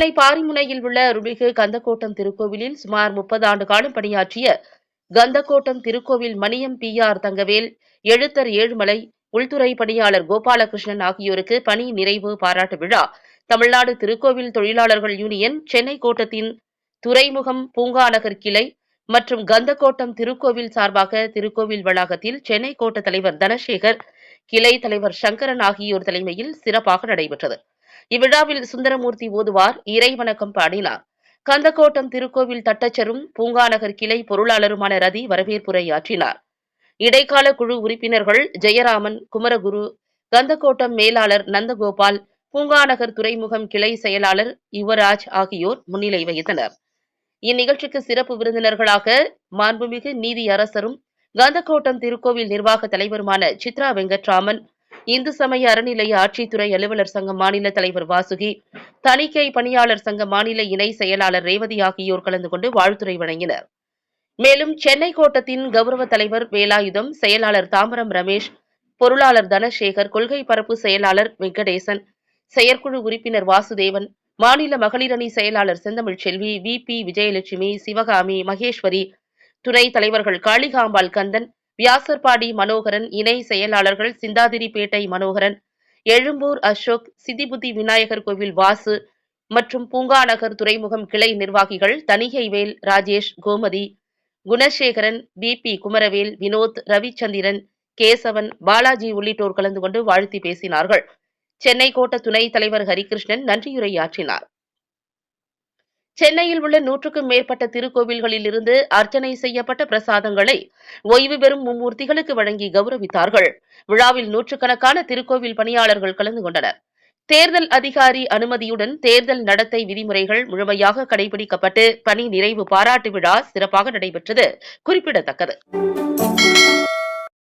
சென்னை பாரிமுனையில் உள்ள அருள்மிகு கந்தக்கோட்டம் திருக்கோவிலில் சுமார் 30 ஆண்டு காலம் பணியாற்றிய கந்தக்கோட்டம் திருக்கோவில் மணியம் PR தங்கவேல், எழுத்தர் ஏழுமலை, உள்துறை பணியாளர் கோபாலகிருஷ்ணன் ஆகியோருக்கு பணி நிறைவு பாராட்டு விழா தமிழ்நாடு திருக்கோவில் தொழிலாளர்கள் யூனியன், சென்னை கோட்டத்தின் துறைமுகம் பூங்காநகர் கிளை மற்றும் கந்தக்கோட்டம் திருக்கோவில் சார்பாக திருக்கோவில் வளாகத்தில் சென்னை கோட்ட தலைவர் தனசேகர், கிளை தலைவர் சங்கரன் ஆகியோர் தலைமையில் சிறப்பாக நடைபெற்றது. இவ்விழாவில் சுந்தரமூர்த்தி ஓதுவார் இறைவணக்கம் பாடினார். கந்தக்கோட்டம் திருக்கோவில் தட்டச்சரும் பூங்காநகர் கிளை பொருளாளருமான ரதி வரவேற்புரையாற்றினார். இடைக்கால குழு உறுப்பினர்கள் ஜெயராமன், குமரகுரு, கந்தக்கோட்டம் மேலாளர் நந்தகோபால், பூங்காநகர் துறைமுகம் கிளை செயலாளர் யுவராஜ் ஆகியோர் முன்னிலை வகித்தனர். இந்நிகழ்ச்சிக்கு சிறப்பு விருந்தினர்களாக மாண்புமிகு நீதி அரசரும் கந்தக்கோட்டம் திருக்கோவில் நிர்வாக தலைவருமான சித்ரா வெங்கட்ராமன், இந்து சமய அறநிலைய ஆட்சித்துறை அலுவலர் சங்க மாநில தலைவர் வாசுகி, தணிக்கை பணியாளர் சங்க மாநில இணை செயலாளர் ரேவதி ஆகியோர் கலந்து கொண்டு வாழ்த்துரை வழங்கினர். மேலும் சென்னை கோட்டத்தின் கௌரவ தலைவர் வேலாயுதம், செயலாளர் தாம்பரம் ரமேஷ், பொருளாளர் தனசேகர், கொள்கை பரப்பு செயலாளர் வெங்கடேசன், செயற்குழு உறுப்பினர் வாசுதேவன், மாநில மகளிர் அணி செயலாளர் செந்தமிழ் செல்வி, VP விஜயலட்சுமி, சிவகாமி, மகேஸ்வரி, துணை தலைவர்கள் காளிகாம்பாள் கந்தன், வியாசர்பாடி மனோகரன், இணை செயலாளர்கள் சிந்தாதிரிப்பேட்டை மனோகரன், எழும்பூர் அசோக், சிதிபுத்தி விநாயகர் கோவில் வாசு மற்றும் பூங்காநகர் துறைமுகம் கிளை நிர்வாகிகள் தணிகைவேல், ராஜேஷ், கோமதி, குணசேகரன், BP குமரவேல், வினோத், ரவிச்சந்திரன், கேசவன், பாலாஜி உள்ளிட்டோர் கலந்து கொண்டு வாழ்த்தி பேசினார்கள். சென்னை கோட்ட துணைத் தலைவர் ஹரிகிருஷ்ணன் நன்றியுரையாற்றினார். சென்னையில் உள்ள 100க்கும் மேற்பட்ட திருக்கோவில்களில் இருந்து அர்ச்சனை செய்யப்பட்ட பிரசாதங்களை ஓய்வு பெறும் மும்மூர்த்திகளுக்கு வழங்கி கௌரவித்தார்கள். விழாவில் நூற்றுக்கணக்கான திருக்கோவில் பணியாளர்கள் கலந்து கொண்டனர். தேர்தல் அதிகாரி அனுமதியுடன் தேர்தல் நடத்தை விதிமுறைகள் முழுமையாக கடைபிடிக்கப்பட்டு பணி நிறைவு பாராட்டு விழா சிறப்பாக நடைபெற்றது குறிப்பிடத்தக்கது.